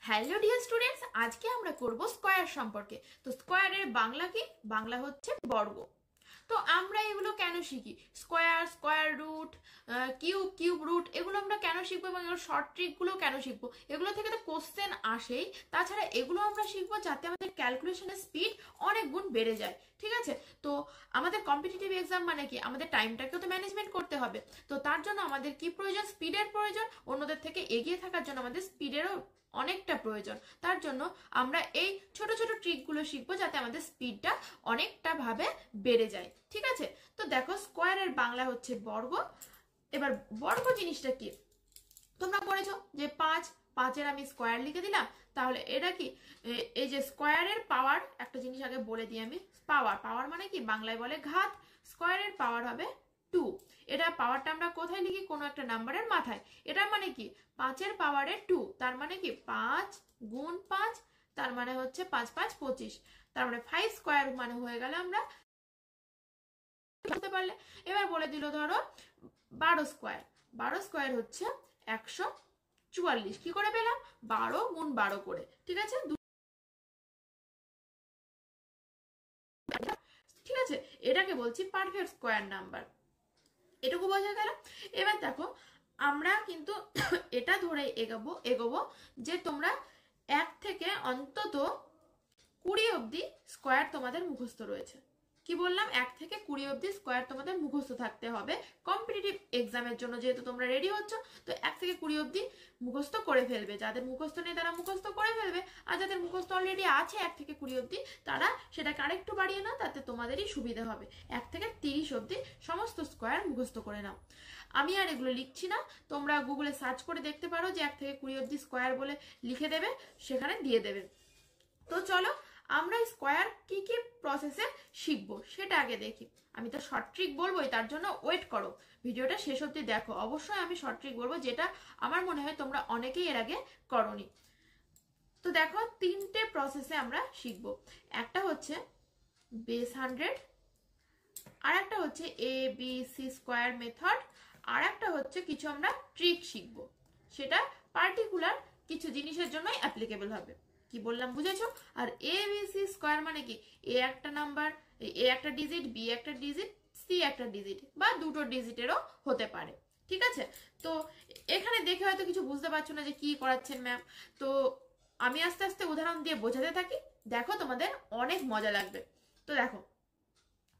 Hello dear students, আজকে আমরা করব স্কয়ার সম্পর্কে। তো স্কয়ারের বাংলা কি? বাংলা হচ্ছে বর্গ। তো আমরা এগুলো কেন শিখি? Square, square root, cube, cube root, এগুলো আমরা কেন শিখবো এবং এগুলো শর্ট ট্রিকগুলো কেন শিখবো? এগুলো থেকে তো কোশ্চেন আসেই। তাছাড়া এগুলো আমরা শিখবো যাতে আমাদের ক্যালকুলেশনের স্পিড অনেক গুণ বেড়ে যায়। ঠিক আছে? তো আমাদের কম্পিটিটিভ এক্সাম মানে কি? আমাদের টাইমটাকেও তো ম্যানেজমেন্ট করতে হবে। তো তার জন্য আমাদের কি প্রয়োজন? স্পিডের প্রয়োজন। অন্যদের থেকে এগিয়ে থাকার জন্য আমাদের স্পিডেরও অনেকটা প্রয়োজন। তার জন্য আমরা এই ছোট ছোট ট্রিকগুলো শিখবো যাতে আমাদের স্পিডটা অনেকটা ভাবে বেড়ে যায়। ঠিক আছে? তো দেখো, স্কয়ারের বাংলা হচ্ছে বর্গ। এবার বর্গ জিনিসটা কি তোমরা পড়েছো যে পাঁচের আমি স্কয়ার লিখে দিলাম। তাহলে এটা কি? এই যে স্কয়ারের পাওয়ার, একটা জিনিস আগে বলে দিই আমি। পাওয়ার মানে কি? বাংলায় বলে ঘাত। স্কয়ারের পাওয়ার হবে 2। এটা পাওয়ারটা আমরা কোথায় লিখি? কোনো একটা নাম্বারের মাথায়। এটা মানে কি? 5-এর পাওয়ারে 2, তার মানে কি 5 গুণ 5, তার মানে হচ্ছে 5 5 25। তার মানে 5 স্কয়ার মানে হয়ে গেল আমরা বলতে পারলে। এবার বলে দিল ধরো 12 স্কয়ার। 12 স্কয়ার হচ্ছে 144। কি করে পেলাম? 12 গুণ 12 করে। ঠিক আছে? ঠিক আছে, এটাকে বলছি পারফেক্ট স্কয়ার নাম্বার। এটুকু বোঝা গেল। এবার দেখো, আমরা কিন্তু এটা ধরে এগোবো যে তোমরা 1 থেকে অন্তত 20 অবধি স্কয়ার তোমাদের মুখস্থ রয়েছে। কি বললাম? 1 থেকে 20 অবধি স্কয়ার তোমাদের মুখস্থ থাকতে হবে কম্পিটিটিভ এক্সামের জন্য। যেহেতু তোমরা রেডি হচ্ছ, তো 1 থেকে 20 অবধি মুখস্থ করে ফেলবে। যাদের মুখস্থ নেই তারা মুখস্থ করে ফেলবে, আর যাদের মুখস্থ অলরেডি আছে 1 থেকে 20 অবধি, তারা সেটাকে আরেকটু বাড়িয়ে নাও, তাতে তোমাদেরই সুবিধা হবে। 1 থেকে 30 অবধি সমস্ত স্কয়ার মুখস্থ করে নাও। আমি আর এগুলো লিখছি না, তোমরা গুগলে সার্চ করে দেখতে পারো যে 1 থেকে 20 অবধি স্কয়ার বলে লিখে দেবে, সেখানে দিয়ে দেবে। তো চলো আমরা স্কয়ার কি কি প্রসেসে শিখবো সেটা আগে দেখি। আমি তো শর্ট ট্রিক বলবোই, তার জন্য ওয়েট করো, ভিডিওটা শেষ অবধি দেখো। অবশ্যই আমি শর্ট ট্রিক বলবো, যেটা আমার মনে হয় তোমরা অনেকেই এর আগে করোনি। তো দেখো, 3টে প্রসেসে আমরা শিখবো। একটা হচ্ছে বেস 100, আর একটা হচ্ছে ABC স্কয়ার মেথড, আর একটা হচ্ছে কিছু আমরা ট্রিক শিখবো, সেটা পার্টিকুলার কিছু জিনিসের জন্যই অ্যাপ্লিকেবল হবে। কি বললাম বুঝেছো? আর ABC স্কয়ার মানে কি? এ একটা নাম্বার, এ একটা ডিজিট, বি একটা ডিজিট, সি একটা ডিজিট, বা দুটো ডিজিটেরও হতে পারে। ঠিক আছে? তো এখানে দেখে হয়তো কিছু বুঝতে পারছো না যে কি করাচ্ছেন ম্যাম। তো আমি আস্তে আস্তে উদাহরণ দিয়ে বোঝাতে থাকি, দেখো তোমাদের অনেক মজা লাগবে। তো দেখো,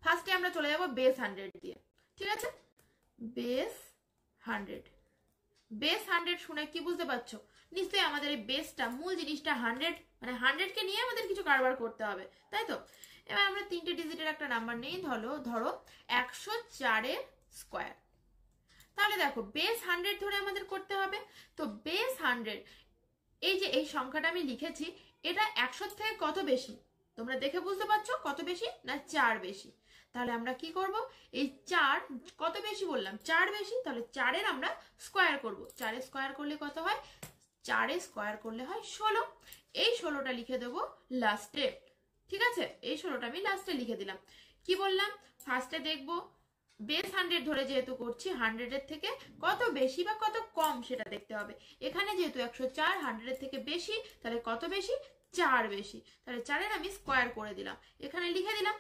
ফার্স্টে আমরা চলে যাব বেস 100 দিয়ে। ঠিক আছে? বেস 100। বেস 100 শুনে কি বুঝতে পারছো? নিশ্চয়ই আমাদের এই বেসটা, মূল জিনিসটা 100, মানে 100 কে নিয়ে আমাদের কিছু কারবার করতে হবে, তাই তো? এবার আমরা 3টে ডিজিটের একটা নাম্বার নিই, ধরো 104 এর স্কয়ার। তাহলে দেখো, বেস 100 ধরে আমাদের করতে হবে। তো বেস 100, এই যে এই সংখ্যাটা আমি লিখেছি, এটা 100 থেকে কত বেশি? তোমরা দেখে বুঝতে পারছো কত বেশি? না 4 বেশি। তাহলে আমরা কি করব? এই 4 কত বেশি বললাম? 4 বেশি। তাহলে 4-এর আমরা স্কয়ার করব। 4-এর স্কয়ার করলে কত হয়? 4-এর স্কয়ার করলে হয় 16। এই 16টা লিখে দেবো লাস্টে। ঠিক আছে? এই 16টা আমি লাস্টে লিখে দিলাম। কি বললাম? ফার্স্টে দেখবো বেস 100 ধরে যেহেতু করছি, 100-এর থেকে কত বেশি বা কত কম সেটা দেখতে হবে। এখানে যেহেতু 104 100-এর থেকে বেশি, তাহলে কত বেশি? 4 বেশি। তাহলে 4-এর আমি স্কয়ার করে দিলাম, এখানে লিখে দিলাম।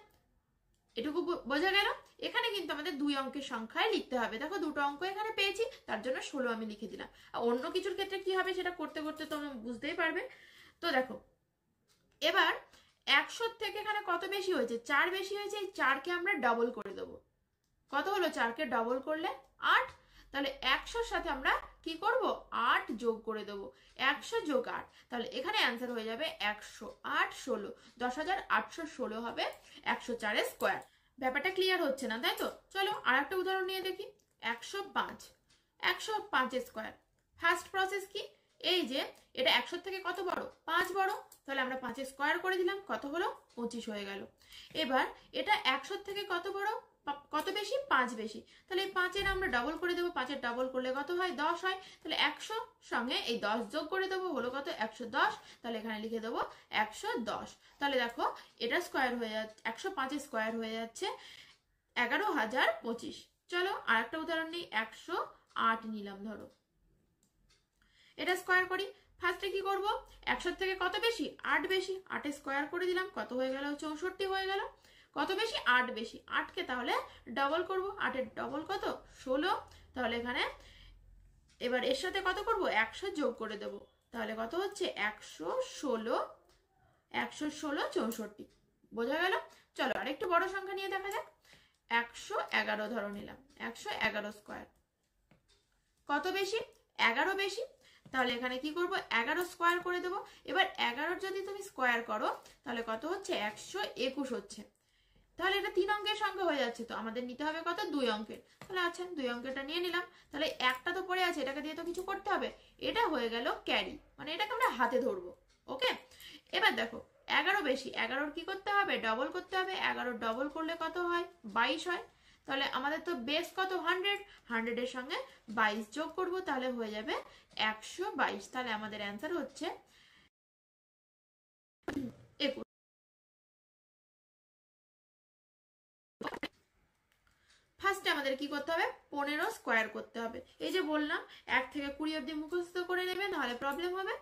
এটুকু বোঝা গেল? এখানে কিন্তু আমাদের 2 অঙ্কের সংখ্যায় লিখতে হবে। দেখো, 2টো অঙ্ক এখানে পেয়েছি, তার জন্য 16 আমি লিখে দিলাম। আর অন্য কিছুর ক্ষেত্রে কি হবে সেটা করতে করতে তোমরা বুঝতেই পারবে। তো দেখো, এবার 100 থেকে এখানে কত বেশি হয়েছে? 4 বেশি হয়েছে। এই 4-কে আমরা ডাবল করে দেবো। কত হলো? 4-কে ডাবল করলে 8। তাহলে 100-র সাথে আমরা কি করব? 8 যোগ করে দেবো। 100 যোগ 8, তাহলে এখানে অ্যান্সার হয়ে যাবে 108 16। 10,816 হবে 104-এর স্কয়ার। ব্যাপারটা ক্লিয়ার হচ্ছে না, তাই তো? চলো আর একটা উদাহরণ নিয়ে দেখি। 105। 105-এর স্কয়ার। ফার্স্ট প্রসেস কি? এই যে এটা 100 থেকে কত বড়? 5 বড়। তাহলে আমরা 5-এর স্কয়ার করে দিলাম, কত হলো? 25 হয়ে গেল। এবার এটা 100 থেকে কত বড়? কত বেশি? 5 বেশি। তাহলে এই 5-এর আমরা ডবল করে দেবো। 5-এর ডবল করলে কত হয়? 10 হয়। তাহলে 100 সঙ্গে এই 10 যোগ করে দেবো, হলো কত? 110। তাহলে এখানে লিখে দেবো 110। তাহলে দেখো, এটা স্কয়ার হয়ে যাচ্ছে, 105-এর স্কয়ার হয়ে যাচ্ছে 11,025। চলো আর একটা উদাহরণ নিই। 108 নিলাম ধরো, এটা স্কয়ার করি। ফার্স্টে কি করব, 100 থেকে কত বেশি, 8 বেশি, 8 স্কোয়ার করে দিলাম, কত হয়ে গেল, 64 হয়ে গেল। কত বেশি, 8 বেশি, 8কে তাহলে ডবল করব, 8 এর ডবল কত, 16। তাহলে এখানে এবার এর সাথে কত করব, 100 যোগ করে দেব, তাহলে কত হচ্ছে 116, 116 64। বোঝা গেল? চলো আরেকটু বড় সংখ্যা নিয়ে দেখা যাক। 111 ধরো নিলাম, 111 স্কোয়ার কত বেশি, 11 বেশি। তাহলে এখানে কি করব, 11 স্কোয়ার করে দেবো। এবার 11 যদি তুমি স্কোয়ার করো তাহলে কত হচ্ছে, 121 হচ্ছে। তাহলে এটা 3 অঙ্কের সংখ্যা হয়ে যাচ্ছে, তো আমাদের নিতে হবে কত, 2 অঙ্কের। তাহলে আচ্ছা 2 অঙ্কেরটা নিয়ে নিলাম। তাহলে একটা তো পড়ে আছে, এটাকে দিয়ে তো কিছু করতে হবে। এটা হয়ে গেল ক্যারি, মানে এটাকে আমরা হাতে ধরবো। ওকে, এবার দেখো 11 বেশি, 11 কি করতে হবে, ডবল করতে হবে। 11 ডবল করলে কত হয়, 22 হয়। তাহলে আমাদের তো বেস কত, 100, 100 এর সঙ্গে 22 যোগ করব, তাহলে হয়ে যাবে 122। তাহলে আমাদের অ্যান্সার হচ্ছে 21। ফার্স্টে আমাদের কি করতে হবে, 15 স্কোয়ার করতে হবে। এই যে বললাম 1 থেকে 20 অবধি মুখস্থ করে নেবে, নাহলে প্রবলেম হবে।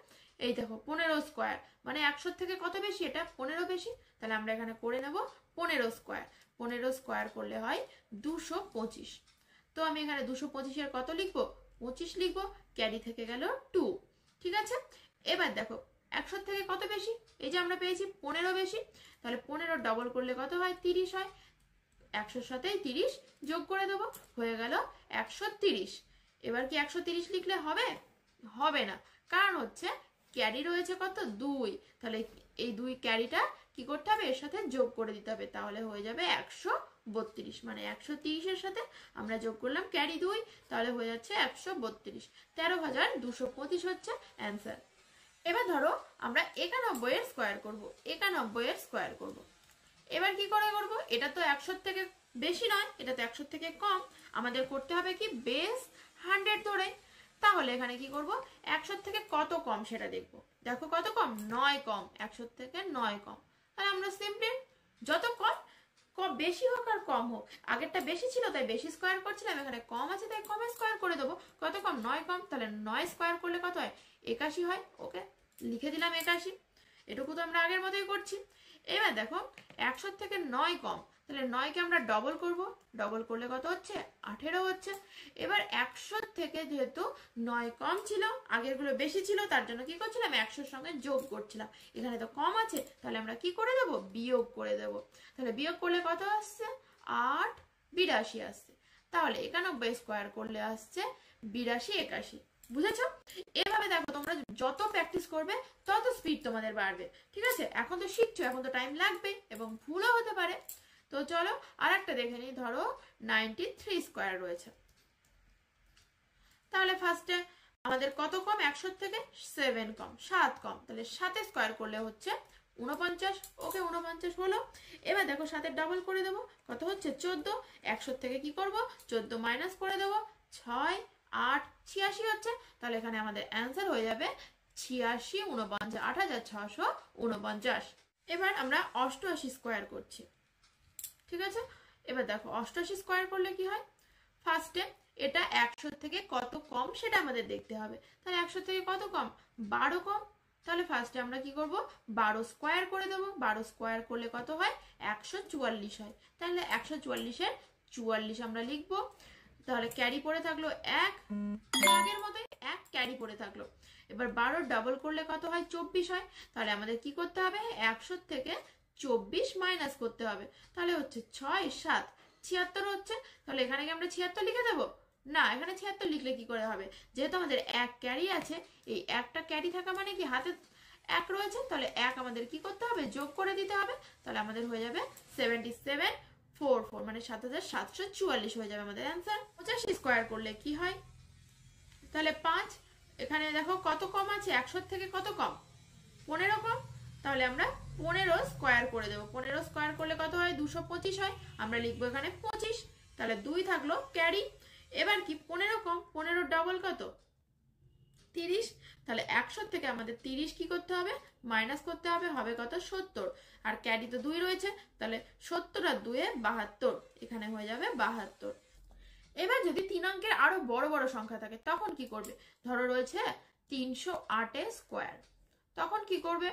এই দেখো 15 স্কোয়ার মানে 100 থেকে কত বেশি, এটা 15 বেশি। তাহলে আমরা এখানে করে নেব 15 স্কোয়ার। 15 স্কোয়ার করলে হয় 225। তো আমি এখানে 225 এর কত লিখবো, 25 লিখবো, ক্যারি থেকে গেল 2। ঠিক আছে, এবার দেখো 100 থেকে কত বেশি, এই যে আমরা পেয়েছি 15 বেশি। তাহলে 15 ডবল করলে কত হয়, 30 হয়। 100 সাথে 30 যোগ করে দেবো, হয়ে গেল 130। এবার কি 130 লিখলে হবে, হবে না, কারণ হচ্ছে ক্যারি রয়েছে কত, 2। তাহলে এই 2 ক্যারিটা কি করতে হবে, এর সাথে যোগ করে দিতে হবে, তাহলে হয়ে যাবে 132। মানে 130 এর সাথে আমরা যোগ করলাম ক্যারি 2, তাহলে হয়ে যাচ্ছে 132। 13,225 হচ্ছে অ্যান্সার। এবার ধরো আমরা 91 এর স্কোয়ার করব, 91 এর স্কোয়ার করব। এবার কি করে করব, এটা তো 100 থেকে বেশি নয়, এটা তো 100 থেকে কম। আমাদের করতে হবে কি, বেস 100 ধরে। তাহলে এখানে কি করব, 100 থেকে কত কম সেটা দেখব। দেখো কত কম, 9 কম, 100 থেকে 9 কম। তাহলে আমরা সিম্পলি যত কম, কম বেশি হোক আর কম হোক, আগেরটা বেশি ছিল তাই বেশি স্কোয়ার করছিলাম, এখানে কম আছে তাই কমে স্কোয়ার করে দেবো। কত কম, 9 কম। তাহলে 9 স্কোয়ার করলে কত হয়, 81 হয়। ওকে, লিখে দিলাম 81। এটুকু তো আমরা আগের মতোই করছি। এবার দেখো 100 থেকে 9 কম, তাহলে 9কে আমরা ডবল করব, ডবল করলে কত হচ্ছে, 18 হচ্ছে। এবার 100 থেকে যেহেতু 9 কম ছিল, আগের গুলো বেশি ছিল, তার জন্য কি করছিলাম, 100 সঙ্গে যোগ করছিলাম। এখানে তো কম আছে, তাহলে আমরা কি করে দেব, বিয়োগ করে দেব। তাহলে বিয়োগ করলে কত আসছে, 8 82 আসছে। তাহলে 91 স্কোয়ার করলে আসছে 82 81। বুঝেছো? এভাবে দেখো তোমরা যত প্র্যাকটিস করবে তত স্পিড তোমাদের বাড়বে। ঠিক আছে, এখন তো শিখছো, এখন তো টাইম লাগবে এবং ভুলও হতে পারে। তো চলো আর একটা দেখে নিই। ধরো 93 স্কোয়ার রয়েছে, তাহলে ফার্স্টে আমাদের কত কম, 100 থেকে 7 কম, 7 কম। তাহলে 7 স্কোয়ার করলে হচ্ছে 49। ওকে, 49 হলো। এবার দেখো 7 ডাবল করে দেবো, কত হচ্ছে 14। 100 থেকে কি করব, 14 মাইনাস করে দেবো, 6 8 86 হচ্ছে। তাহলে এখানে আমাদের অ্যান্সার হয়ে যাবে 86 49, 8649। এবার আমরা 88 স্কোয়ার করছি। ঠিক আছে, এবার দেখো 88 স্কোয়ার করলে কি হয়, ফার্স্টে এটা 100 থেকে কত কম সেটা আমাদের দেখতে হবে। তাহলে 100 থেকে কত কম, 12 কম। তাহলে ফার্স্টে আমরা কি করব, 12 স্কোয়ার করে দেবো। 12 স্কোয়ার করলে কত হয়, 144 হয়। তাহলে 144 এর 44 আমরা লিখবো। তাহলে ক্যারি পড়ে থাকলো 1, আগের মতোই 1 ক্যারি পড়ে থাকলো। এবার 12 ডাবল করলে কত হয়, 24 হয়। তাহলে আমাদের কি করতে হবে, 100 থেকে 24 মাইনাস করতে হবে। তাহলে হচ্ছে 6 7 76 হচ্ছে। তাহলে এখানে কি আমরা 76 লিখে দেবো, না, এখানে 76 লিখলে কি করে হবে, যেহেতু আমাদের 1 ক্যারি আছে, এই একটা ক্যারি থাকা মানে কি হাতে 1 রয়েছে, তাহলে 1 আমাদের কি করতে হবে, যোগ করে দিতে হবে। তাহলে আমাদের হয়ে যাবে 7744, মানে 7744 হয়ে যাবে আমাদের অ্যান্সার। 85 স্কোয়ার করলে কি হয়, তাহলে 5। এখানে দেখো কত কম আছে, 100 থেকে কত কম, 15 কম। তাহলে আমরা 15 স্কোয়ার করে দেবো। 15 স্কোয়ার করলে কত হয়, 225 হয়। আমরা লিখবো এখানে 25। তাহলে 2 থাকলো ক্যারি। এবার কি 15 কম, 15 ডাবল কত, 30। তাহলে 100 থেকে আমাদের 30 কি করতে হবে, মাইনাস করতে হবে, হবে কত, 70। আর ক্যারি তো 2 রয়েছে, তাহলে 70 আর 2 72, এখানে হয়ে যাবে 72। এবার যদি 3 অঙ্কের আরো বড় বড় সংখ্যা থাকে তখন কি করবে, ধরো রয়েছে 308 স্কোয়ার। তখন কি করবে,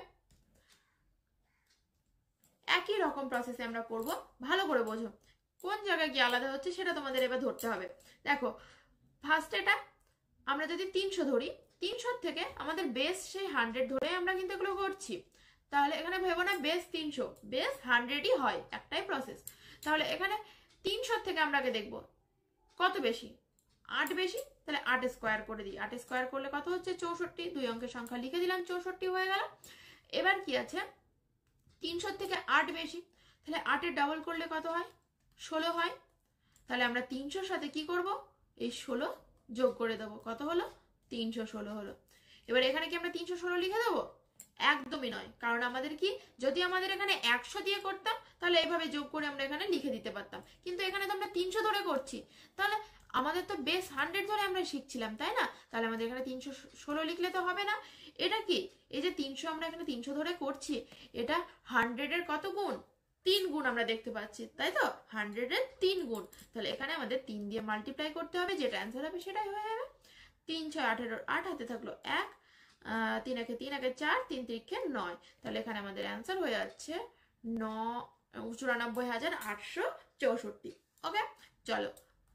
একই রকম প্রসেসে আমরা করব, ভালো করে বোঝো কোন জায়গায় কি আলাদা হচ্ছে সেটা তোমাদের এবার ধরতে হবে। দেখো ফার্স্ট এটা আমরা যদি 300 ধরি, 300 থেকে আমাদের বেস সেই 100 ধরে আমরা কিন্তু এগুলো করছি, তাহলে এখানে ভেবো না বেস 300, বেস 100ই হয়, একটাই প্রসেস। তাহলে এখানে 300 থেকে আমরা আগে দেখবো কত বেশি, 8 বেশি, তাহলে 8 স্কোয়ার করে দিই। 8 স্কোয়ার করলে কত হচ্ছে 64, দুই অঙ্কের সংখ্যা লিখে দিলাম, 64 হয়ে গেল। এবার কি আছে, 300 থেকে 8 বেশি, তাহলে 8 এর ডাবল করলে কত হয়, 16 হয়। তাহলে আমরা 300 সাথে কি করব, এই 16 যোগ করে দেবো, কত হলো 316 হলো। এবার এখানে কি আমরা 316 লিখে দেবো, একদমই নয়, কারণ আমাদের কি, যদি আমাদের এখানে 100 দিয়ে করতাম তাহলে এইভাবে যোগ করে আমরা এখানে লিখে দিতে পারতাম, কিন্তু এখানে তো আমরা 300 ধরে করছি, তাহলে আমাদের তো বেস 100 ধরে আমরা শিখছিলাম, তাই না? তাহলে আমাদের এখানে 316 লিখলে তো হবে না। এটা কি, এই যে 300 আমরা এখানে 300 ধরে করছি, এটা 100 এর কত গুণ, 3 গুণ আমরা দেখতে পাচ্ছি, তাই তো 100 এর 3 গুণ। তাহলে এখানে আমাদের 3 দিয়ে মাল্টিপ্লাই করতে হবে, যেটা অ্যান্সার হবে সেটাই হয়ে যাবে। 3 6 18, 8 হাতে থাকলো 1, 3 একে 3 একে 4, 3 3 9। তাহলে এখানে আমাদের অ্যান্সার হয়ে যাচ্ছে 94,864। ওকে, চলো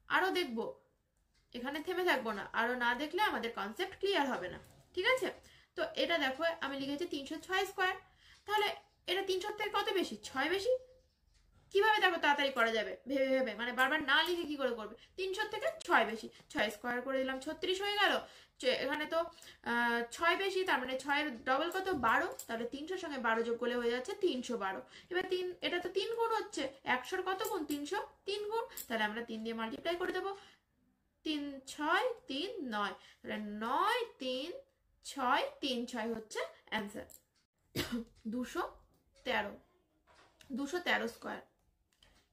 আরো দেখবো, এখানে থেমে থাকবো না, আরো না দেখলে আমাদের কনসেপ্ট ক্লিয়ার হবে না, ঠিক আছে? তো এটা দেখো আমি লিখেছি 306 স্কোয়ার, তাহলে এটা 300 থেকে কত বেশি, 6 বেশি। কিভাবে দেখো তাড়াতাড়ি করা যাবে, ভেবে ভেবে, মানে বারবার না লিখে কি করে করবে, 300 থেকে 6 বেশি, 6 স্কোয়ার করে দিলাম 36 হয়ে গেল। এখানে তো 6 বেশি, তার মানে 6 এর ডবল কত 12, তাহলে 300 সঙ্গে 12 যোগ করলে হয়ে যাচ্ছে 312। এবার এটা তো 3 গুণ হচ্ছে, 100 কত গুণ, 300 3 গুণ, তাহলে আমরা 3 দিয়ে মাল্টিপ্লাই করে দেবো, 3 6 3 9, তাহলে 9 3 6 3 6 হচ্ছে অ্যান্সার। 213 স্কোয়ার।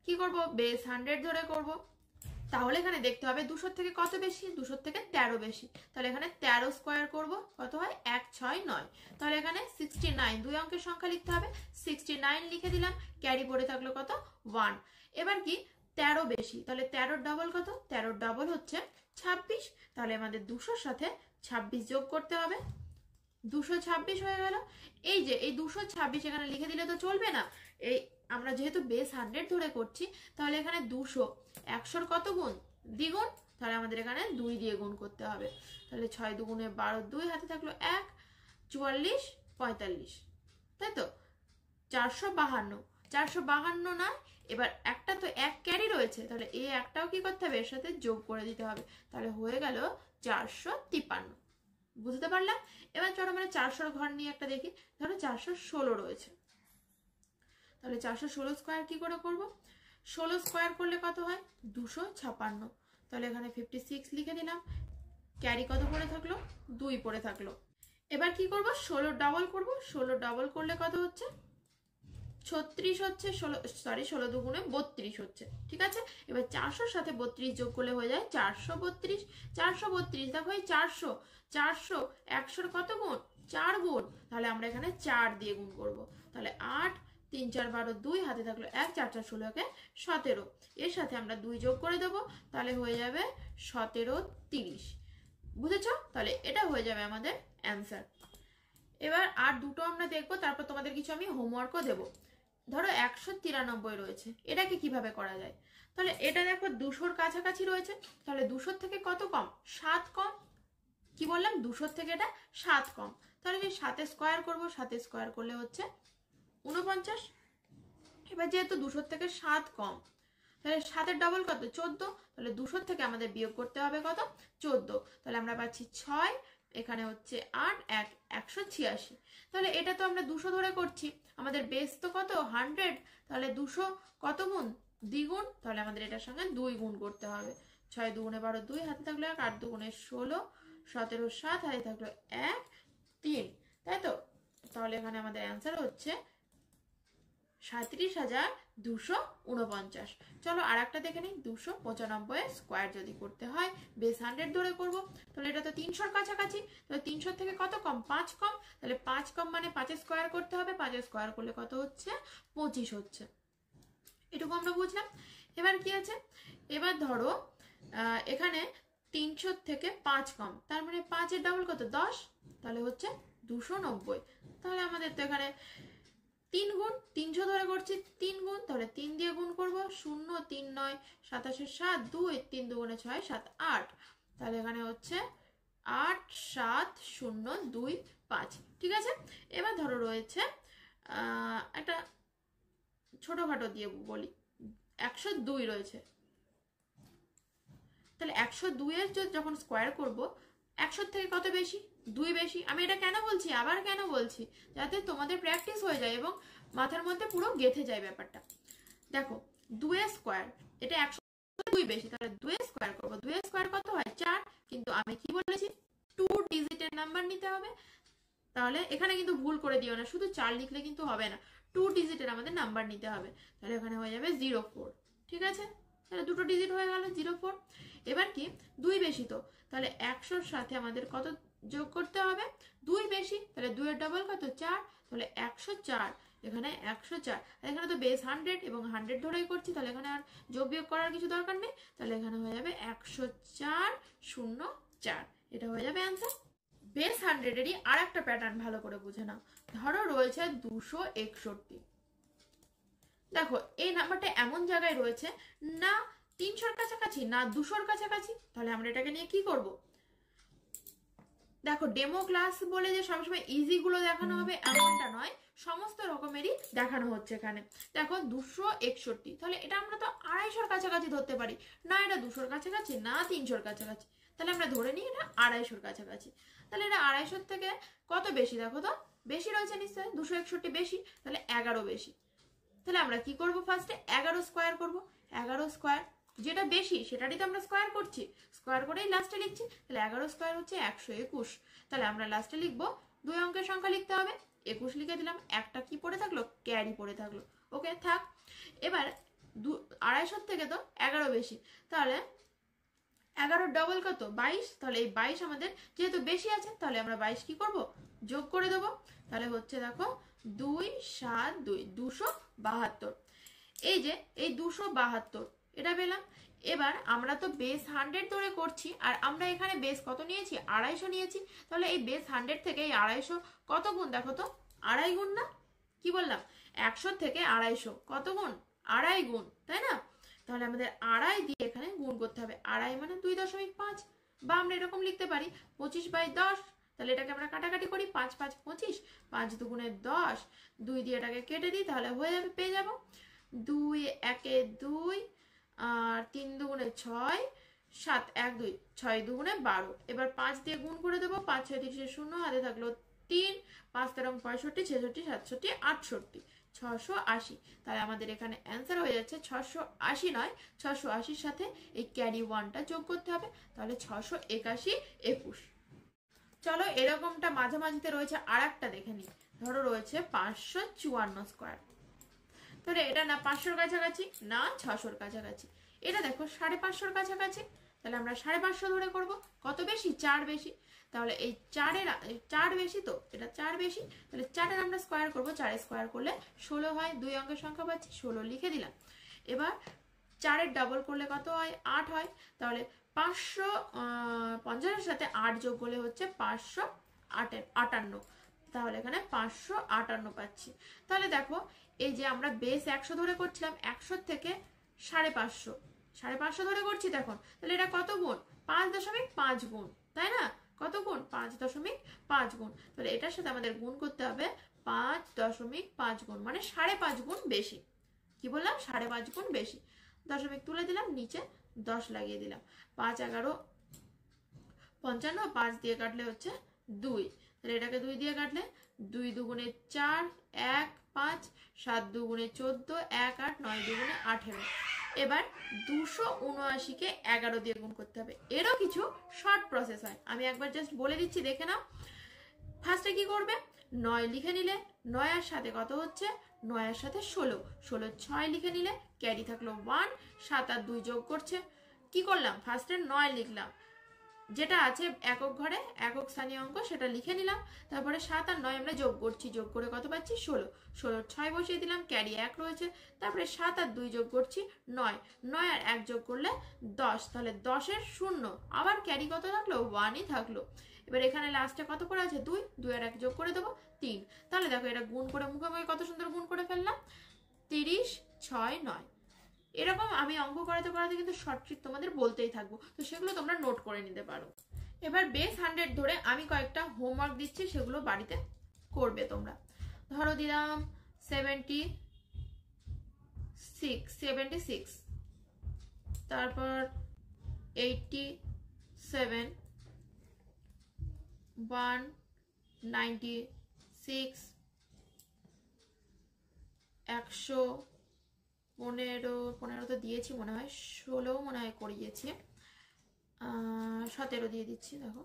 কি করব, বেস 100 ধরে করব, তাহলে এখানে দেখতে হবে 200 থেকে কত বেশি, 200 থেকে 13 বেশি, তাহলে এখানে 13 স্কোয়ার করব, কত হয় 169। তাহলে এখানে 69, দুই অঙ্কের সংখ্যা লিখতে হবে, 69 লিখে দিলাম, ক্যারি পড়ে থাকলো কত 1। এবার কি 13 বেশি, তাহলে 13 ডাবল কত, 13 ডাবল হচ্ছে 26, তাহলে আমাদের 200 সাথে 26 যোগ করতে হবে, 226 হয়ে গেল। এই যে এই 226 এখানে লিখে দিলে তো চলবে না, এই আমরা যেহেতু বেস 100 ধরে করছি, তাহলে এখানে 200 100 কত গুণ, দ্বিগুণ, তাহলে আমাদের এখানে 2 দিয়ে গুণ করতে হবে, তাহলে 6 দুগুণে 12, 2 হাতে থাকলো 1, 44 45, তাই তো 452 না। এবার একটা তো 1 ক্যারি রয়েছে, তাহলে এই একটাও কি করতে হবে, এর সাথে যোগ করে দিতে হবে, তাহলে হয়ে গেল 453। বুঝতে পারলাম? এবার চলো মানে 400 ঘর নিয়ে একটা দেখি, ধরো 416 রয়েছে, তাহলে 416 স্কোয়ার কি করে করব, 16 স্কোয়ার করলে কত হয় 256, তাহলে এখানে 56 লিখে দিলাম, ক্যারি কত পড়ে থাকলো 2 পড়ে থাকলো। এবার কি করব, 16 ডাবল করব, 16 ডাবল করলে কত হচ্ছে 36 হচ্ছে, 16 দুগুণে 32 হচ্ছে, ঠিক আছে? এবার 400 সাথে 32 যোগ করলে হয়ে যায় 432। 432 দেখো এই 400 100 কত গুণ 4 গুণ, তাহলে আমরা এখানে 4 দিয়ে গুণ করব, তাহলে 8 3 4 12, 2 হাতে থাকলো 1, 4 4 16 কে 17, এর সাথে আমরা 2 যোগ করে দেবো, তাহলে হয়ে যাবে 17 30। বুঝেছো? তাহলে এটা হয়ে যাবে আমাদের অ্যান্সার। এবার আর দুটো আমরা দেখবো, তারপর তোমাদের কিছু আমি হোমওয়ার্কও দেবো। ধরো 193 রয়েছে, এটাকে কিভাবে করা যায়, তাহলে এটা দেখো 200-র কাছাকাছি রয়েছে, তাহলে 200 থেকে কত কম 7 কম, কি বললাম 200 থেকে এটা 7 কম, তাহলে যে 7 স্কোয়ার করবো, 7 স্কোয়ার করলে হচ্ছে 49। এবার যেহেতু 200 থেকে 7 কম, তাহলে 7 ডাবল কত 14, তাহলে 200 থেকে আমাদের বিয়োগ করতে হবে কত 14, তাহলে আমরা পাচ্ছি 6, এখানে হচ্ছে 8 1 186। তাহলে এটা তো আমরা 200 ধরে করছি, আমাদের বেস তো কত 100, তাহলে 200 কত গুণ দ্বিগুণ, তাহলে আমাদের এটার সঙ্গে 2 গুণ করতে হবে, 6 দুগুণে 12, 2 হাতে থাকলো 1, 8 দুগুণে 16, 17 7 হাতে থাকলো 1 3, তাই তো? তাহলে এখানে আমাদের অ্যান্সার হচ্ছে 37,249। চলো আর একটা দেখে নিই, 295 স্কোয়ার যদি করতে হয়, বেস 100 ধরে করব, তাহলে এটা তো 300-র কাছাকাছি, তাহলে 300 থেকে কত কম 5 কম, তাহলে 5 কম মানে 5 স্কোয়ার করতে হবে, 5 স্কোয়ার করলে কত হচ্ছে 25 হচ্ছে, এটুকু আমরা বুঝলাম। এবার কি আছে, এবার ধরো এখানে 300 থেকে 5 কম, তার মানে 5 এর ডাবল কত 10, তাহলে হচ্ছে 290। তাহলে আমাদের তো এখানে 3 গুণ 300 ধরে করছি 3 গুণ, তাহলে 3 দিয়ে গুণ করব, 0 3 9 27 7 2 3 2 6 7 8, তাহলে এখানে হচ্ছে 8 7 0 2 5। ঠিক আছে, এবার ধরো রয়েছে একটা ছোটখাটো দিয়ে বলি 102 রয়েছে। তাহলে 102 এর যখন স্কোয়ার করব, 100 থেকে কত বেশি 2 বেশি। আমি এটা কেন বলছি, আবার কেন বলছি, যাতে তোমাদের প্র্যাকটিস হয়ে যায় এবং মাথার মধ্যে পুরো গেঁথে যায় ব্যাপারটা। দেখো 2 এর স্কোয়ার, এটা 102 বেশি, তাহলে 2 এর স্কোয়ার করব, 2 এর স্কোয়ার কত হয় 4, কিন্তু আমি কি বলেছি 2 ডিজিটের নাম্বার নিতে হবে। তাহলে এখানে কিন্তু ভুল করে দিও না, শুধু 4 লিখলে কিন্তু হবে না, 2 ডিজিটের আমাদের নাম্বার নিতে হবে। তাহলে এখানে হয়ে যাবে 04। ঠিক আছে, তাহলে দুটো ডিজিট হয়ে গেল 04। এবার কি 2 বেশি, তো তাহলে 100-র সাথে আমাদের কত যোগ করতে হবে 2 বেশি, তাহলে 2 এর ডাবল কত 4, তাহলে 104। এখানে 104, এখানে তো বেস 100 এবং 100 ধরেই করছি, তাহলে এখানে আর যোগ বিয়োগ করার কিছু দরকার নেই। তাহলে এখানে হয়ে যাবে 10404, এটা হয়ে যাবে অ্যান্সার। বেস 100-এরই আর একটা প্যাটার্ন ভালো করে বুঝে নাও। ধরো রয়েছে 261। দেখো এই নাম্বারটা এমন জায়গায় রয়েছে না 300-র কাছাকাছি না 200-র কাছাকাছি, তাহলে আমরা এটাকে নিয়ে কি করব? দেখো ডেমো ক্লাস বলে যে সবসময় ইজি গুলো দেখানো হবে এমনটা নয়, সমস্ত রকমেরই দেখানো হচ্ছে এখানে। দেখো 261, তাহলে এটা আমরা তো 250-র কাছাকাছি ধরতে পারি, না এটা 200-র কাছাকাছি না 300-র কাছাকাছি, তাহলে আমরা ধরে নিই এটা 250-র কাছাকাছি। তাহলে এটা 250-র থেকে কত বেশি, দেখো তো বেশি রয়েছে নিশ্চয়ই, 261 বেশি, তাহলে 11 বেশি। তাহলে আমরা কি করব, ফার্স্টে 11 স্কোয়ার করব, 11 স্কোয়ার যেটা বেশি সেটারই তো আমরা স্কোয়ার করছি, স্কোয়ার করেই লাস্টে লিখছি। তাহলে 11 স্কোয়ার হচ্ছে 121, তাহলে আমরা লাস্টে লিখবো 2 অঙ্কের সংখ্যা লিখতে হবে, 21 লিখে দিলাম, একটা কি পড়ে থাকলো ক্যারি পড়ে থাকলো, ওকে থাক। এবার 250 থেকে তো 11 বেশি, তাহলে 11 ডবল কত 22, তাহলে এই 22 আমাদের যেহেতু বেশি আছে, তাহলে আমরা 22 কি করব যোগ করে দেবো, তাহলে হচ্ছে দেখো 2 7 2 272। এই যে এই 272 এটা পেলাম। এবার আমরা তো বেস 100 ধরে করছি, আর আমরা এখানে বেস কত নিয়েছি 250 নিয়েছি, তাহলে এই বেস 100 থেকে এই 250 কত গুণ, দেখো তো 2.5 গুণ না, কি বললাম 100 থেকে 250 কত গুণ 2.5 গুণ, তাই না? তাহলে আমাদের 2.5 দিয়ে এখানে গুণ করতে হবে, 2.5 মানে 2.5, বা আমরা এরকম লিখতে পারি 25/10। তাহলে এটাকে আমরা কাটাকাটি করি, 5 5 25, 5 2 10, 2 দিয়ে এটাকে কেটে দিই, তাহলে হয়ে যাবে, পেয়ে যাবো 2 1 2 আর 3 2 6 7 1 2 6 2 12। এবার 5 দিয়ে গুণ করে দেবো, 5 6 30 0, হাতে থাকলো 3, 5 13 65 66 67 68 680। তাহলে আমাদের এখানে অ্যান্সার হয়ে যাচ্ছে 680 নয়, 680-র সাথে এই ক্যারি 1টা যোগ করতে হবে, তাহলে 681 21। চলো এরকমটা মাঝামাঝিতে রয়েছে আর একটা দেখে নিই। ধরো রয়েছে 554 স্কোয়ার, তাহলে এটা না 500-র কাছাকাছি না 600-র কাছাকাছি, এটা দেখো 550-র কাছাকাছি, তাহলে আমরা 550 ধরে করব, কত বেশি 4 বেশি, তাহলে এই 4 বেশি, তো এটা 4 বেশি, তাহলে 4-এর আমরা স্কোয়ার করব, 4 স্কোয়ার করলে 16 হয়, 2 অঙ্কের সংখ্যা পাচ্ছি 16 লিখে দিলাম। এবার 4-এর ডাবল করলে কত হয় 8 হয়, তাহলে 550-এর সাথে 8 যোগ করলে হচ্ছে 558, তাহলে এখানে 558 পাচ্ছি। তাহলে দেখো এই যে আমরা বেস 100 ধরে করছিলাম, 100 থেকে 550 ধরে করছি তখন, তাহলে এটা কত গুণ 5.5 গুণ, তাই না? কত গুণ 5.5 গুণ, তাহলে এটার সাথে আমাদের গুণ করতে হবে 5.5 গুণ, মানে 5.5 গুণ বেশি। কি বললাম 5.5 গুণ বেশি, দশমিক তুলে দিলাম, নিচে 10 লাগিয়ে দিলাম, 5 11 55, 5 দিয়ে কাটলে হচ্ছে 2, তাহলে এটাকে 2 দিয়ে কাটলে 2 2 4 1 5, 7 2 14, 1 8, 9 2 18। এবার 279-কে 11 দিয়ে গুণ করতে হবে, এরও কিছু শর্ট প্রসেস হয়, আমি একবার জাস্ট বলে দিচ্ছি দেখে নাও। ফার্স্টে কি করবে 9 লিখে নিলে, 9 এর সাথে কত হচ্ছে 9 এর সাথে 16, 16 6 লিখে নিলে, ক্যারি থাকলো 1, 7 আর 2 যোগ করছে, কি করলাম ফার্স্টে 9 লিখলাম, যেটা আছে একক ঘরে একক স্থানীয় অঙ্ক সেটা লিখে নিলাম। তারপরে 7 আর 9 আমরা যোগ করছি, যোগ করে কত পাচ্ছি 16, 16 6 বসিয়ে দিলাম, ক্যারি 1 রয়েছে। তারপরে 7 আর 2 যোগ করছি 9, 9 আর 1 যোগ করলে 10, তাহলে 10 এর 0, আবার ক্যারি কত থাকলো 1ই থাকলো। এবার এখানে লাস্টে কত করে আছে 2, 2 আর 1 যোগ করে দেবো 3। তাহলে দেখো এটা গুণ করে মুখে মুখে কত সুন্দর গুণ করে ফেললাম, 30 6 9। এরকম আমি অঙ্ক করাতে করাতে কিন্তু শর্ট ট্রিক তোমাদের বলতেই থাকবো, তো সেগুলো তোমরা নোট করে নিতে পারো। এবার বেস 100 ধরে আমি কয়েকটা হোমওয়ার্ক দিচ্ছি, সেগুলো বাড়িতে করবে তোমরা। ধরো দিলাম 76, তারপর 87, 196, 115 তো দিয়েছি মনে হয়, 16 মনে হয় করিয়েছি, 17 দিয়ে দিচ্ছি। দেখো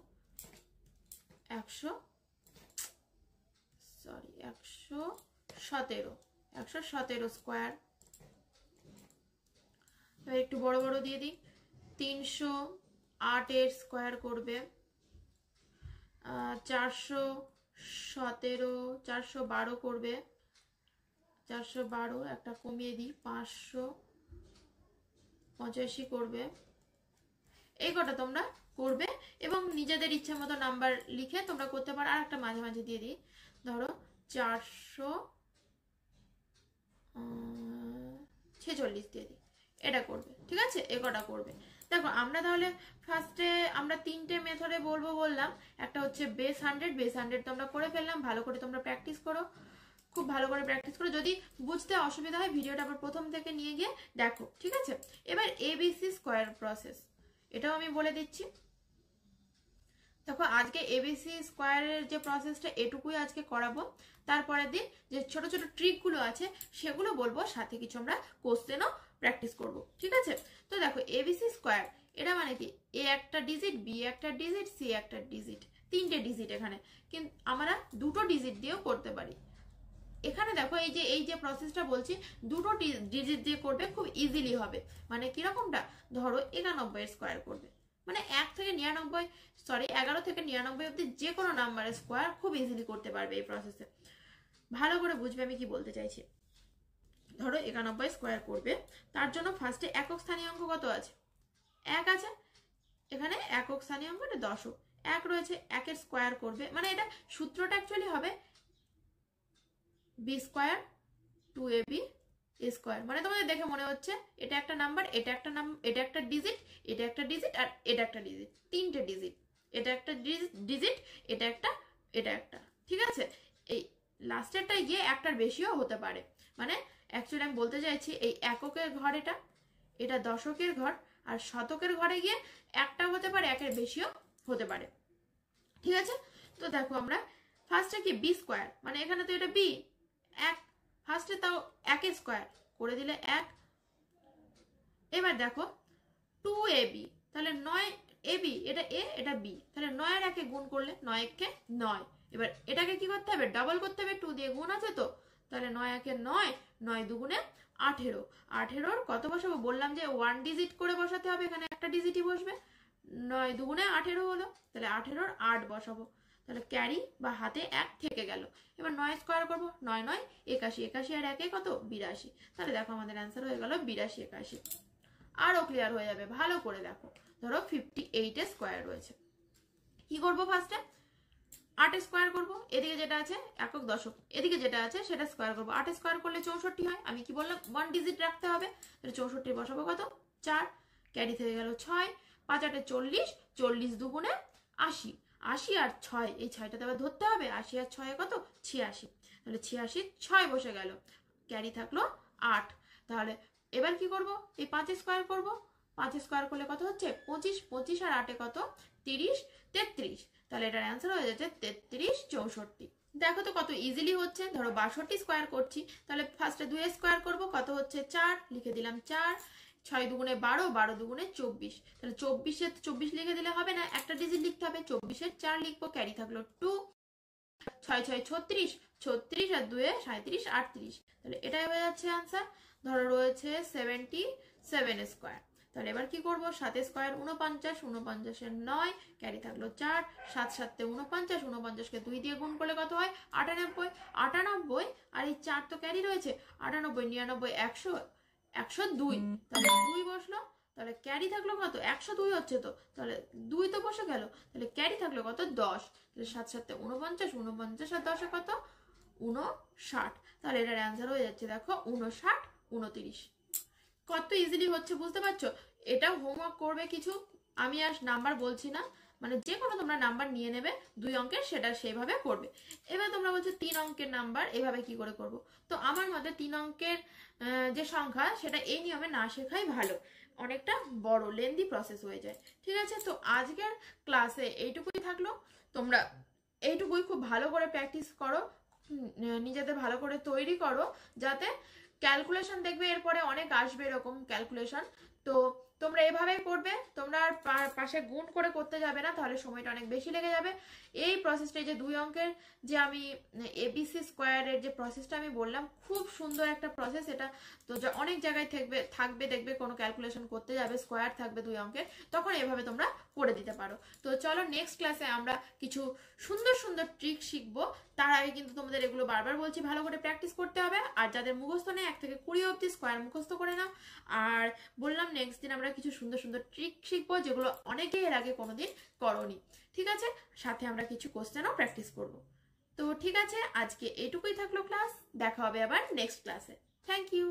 117 স্কোয়ার। এবার একটু বড় বড় দিয়ে দিই, 308 এর স্কোয়ার করবে, 417, 412 করবে, 412 একটা কমিয়ে দিই, 585 করবে। এই কটা তোমরা করবে এবং নিজেদের ইচ্ছা মতো নাম্বার লিখে তোমরা করতে পারো। আর একটা মাঝে মাঝে দিয়ে দিই, ধরো 446 দিয়ে দিই, এটা করবে। ঠিক আছে, এ কটা করবে। দেখো আমরা তাহলে ফার্স্টে আমরা 3টে মেথডে বলবো বললাম। একটা হচ্ছে বেস 100 তোমরা করে ফেললাম, ভালো করে তোমরা প্র্যাকটিস করো, খুব ভালো করে প্র্যাকটিস করো। যদি বুঝতে অসুবিধা হয় ভিডিওটা আবার প্রথম থেকে নিয়ে গিয়ে দেখো। ঠিক আছে, এবার এবিসি স্কোয়ার প্রসেস, এটাও আমি বলে দিচ্ছি। দেখো আজকে এবিসি স্কোয়ারের যে প্রসেসটা এটুকুই আজকে করাবো, তারপরের দিন যে ছোট ছোট ট্রিকগুলো আছে সেগুলো বলবো, সাথে কিছু আমরা কোশ্চেনও প্র্যাকটিস করব। ঠিক আছে, তো দেখো এবিসি স্কোয়ার এটা মানে কি, এ একটা ডিজিট, বি একটা ডিজিট, সি একটা ডিজিট, 3টে ডিজিট এখানে, কিন্তু আমরা 2টো ডিজিট দিয়েও করতে পারি। এখানে দেখো এই যে প্রসেসটা বলছি 2টো ডিজিট দিয়ে করবে, খুব ইজিলি হবে। মানে কিরকমটা, ধরো 91 এর স্কোয়ার করবে, মানে 1 থেকে 99, সরি 11 থেকে 99 অব্দি যে কোনো নাম্বারের স্কোয়ার খুব ইজিলি করতে পারবে এই প্রসেসে। ভালো করে বুঝবে আমি কি বলতে চাইছি। ধরো 91 স্কোয়ার করবে, তার জন্য ফার্স্টে একক স্থানীয় অঙ্ক কত আছে, 1 আছে। এখানে একক স্থানীয় অঙ্ক এটা দশক, 1 রয়েছে, 1 স্কোয়ার করবে, মানে এটা সূত্রটা অ্যাকচুয়ালি হবে বি স্কোয়ার 2ab স্কোয়ার। মানে তোমাদের দেখে মনে হচ্ছে এটা একটা নাম্বার, এটা একটা এটা একটা ডিজিট, এটা একটা ডিজিট, আর এটা একটা ডিজিট, 3টে ডিজিট, এটা একটা ডিজিট, এটা একটা, এটা একটা। ঠিক আছে, এই লাস্টেরটাই গিয়ে একটার বেশিও হতে পারে। মানে অ্যাকচুয়ালি আমি বলতে চাইছি এই এককের ঘর এটা, এটা দশকের ঘর, আর শতকের ঘরে গিয়ে একটা হতে পারে, 1-এর বেশিও হতে পারে। ঠিক আছে, তো দেখো আমরা ফার্স্টে কি বি স্কোয়ার, মানে এখানে তো এটা বি, 1 ফার্স্টে তাও 1 স্কোয়ার করে দিলে 1। এবার দেখো 2ab, তাহলে 9ab, এটা a এটা b, তাহলে 9 আর 1 গুণ করলে 9 1 9। এবার এটাকে কি করতে হবে, ডবল করতে হবে, 2 দিয়ে গুণ আছে তো, তাহলে 9 1 9, 9 2 18, 18 কত বসাবো, বললাম যে 1 ডিজিট করে বসাতে হবে, এখানে একটা ডিজিটই বসবে, 9 2 18 হলো, তাহলে 18 8 বসাবো, তাহলে ক্যারি বা হাতে 1 থেকে গেল। এবার 9 স্কোয়ার করবো, 9 9 81, 81 আর 1 কত 82, তাহলে দেখো আমাদের অ্যান্সার হয়ে গেল 82 81। আরো ক্লিয়ার হয়ে যাবে, ভালো করে দেখো। ধরো 58 এর স্কোয়ার রয়েছে, কি করবো ফার্স্টে 8 স্কোয়ার করবো, এদিকে যেটা আছে একক দশক, এদিকে যেটা আছে সেটা স্কোয়ার করবো। 8 স্কোয়ার করলে 64 হয়, আমি কি বললাম 1 ডিজিট রাখতে হবে, তাহলে 64 বসাবো কত 4, ক্যারি থেকে গেল 6, 5 8 40, 40 2 80, 80 আর 6, এই 6টাতে আবার ধরতে হবে, 80 আর 6 কত 86, তাহলে 86 6 বসে গেল, ক্যারি থাকলো 8। তাহলে এবার কি করব, এই 5 স্কোয়ার করব, 5 স্কোয়ার করলে কত হচ্ছে 25, 25 আর 8 কত 30 33, তাহলে এটার অ্যান্সার হয়ে যাচ্ছে 33 64। দেখো তো কত ইজিলি হচ্ছে। ধরো 62 স্কোয়ার করছি, তাহলে ফার্স্টে 2 স্কোয়ার করব, কত হচ্ছে 4, লিখে দিলাম 4, 6 2 12, 12 2 24, তাহলে 24 24 লিখে দিলে হবে না, একটা ডিজিট লিখতে হবে, 24 4 লিখবো, ক্যারি থাকলো 2, 6 6 36, 36 আর 2 37 38, তাহলে এটাই হয়ে যাচ্ছে অ্যান্সার। ধরো রয়েছে 77 স্কোয়ার, তাহলে এবার কি করব, 7 স্কোয়ার 49, 49 9, ক্যারি থাকলো 4, 7 7 49, 49কে 2 দিয়ে গুণ করলে কত হয় 98, 98 আর এই 4 তো ক্যারি রয়েছে, 98 99 100, 102, তাহলে 2 বসলো, তাহলে ক্যারি থাকলো কত 102 হচ্ছে, তো তাহলে 2 তো বসে গেল, তাহলে ক্যারি থাকলো কত 10, তাহলে 7 7 49, 49 আর 10 কত 59, তাহলে এটার অ্যান্সার হয়ে যাচ্ছে দেখো 59 29। কত ইজিলি হচ্ছে বুঝতে পারছো? এটা হোমওয়ার্ক করবে কিছু, আমি আর নাম্বার বলছি না, মানে যে কোনো তোমরা নাম্বার নিয়ে নেবে 2 অঙ্কের, সেটা সেইভাবে করবে। এবার তোমরা বলছো 3 অঙ্কের নাম্বার এভাবে কি করে করব, তো আমার মতে 3 অঙ্কের যে সংখ্যা সেটা এই নিয়মে না শেখাই ভালো, অনেকটা বড় লেন্দি প্রসেস হয়ে যায়। ঠিক আছে, তো আজকের ক্লাসে এইটুকুই থাকলো, তোমরা এইটুকুই খুব ভালো করে প্র্যাকটিস করো, নিজেদের ভালো করে তৈরি করো, যাতে ক্যালকুলেশন দেখবে এরপরে অনেক আসবে এরকম ক্যালকুলেশন, তো তোমরা এভাবেই করবে, তোমরা আর পাশে গুণ করে করতে যাবে না, তাহলে সময়টা অনেক বেশি লেগে যাবে। এই প্রসেসটা যে 2 অঙ্কের যে আমি এবিসি স্কোয়ারের যে প্রসেসটা আমি বললাম, খুব সুন্দর একটা প্রসেস এটা, তো অনেক জায়গায় থাকবে দেখবে কোনো ক্যালকুলেশন করতে যাবে স্কোয়ার থাকবে 2 অঙ্কের, তখন এভাবে তোমরা করে দিতে পারো। তো চলো নেক্সট ক্লাসে আমরা কিছু সুন্দর সুন্দর ট্রিক শিখবো, তার আগে কিন্তু তোমাদের এগুলো বারবার বলছি ভালো করে প্র্যাকটিস করতে হবে, আর যাদের মুখস্থ নেই 1 থেকে 20 অবধি স্কোয়ার মুখস্থ করে নাও। আর বললাম নেক্সট দিন আমরা কিছু সুন্দর সুন্দর ট্রিক শিখবো যেগুলো অনেকেই এর আগে কোনোদিন করোনি। ঠিক আছে, সাথে আমরা কিছু কোশ্চেনও প্র্যাকটিস করব। তো ঠিক আছে, আজকে এটুকুই থাকলো ক্লাস, দেখা হবে আবার নেক্সট ক্লাসে। Thank you.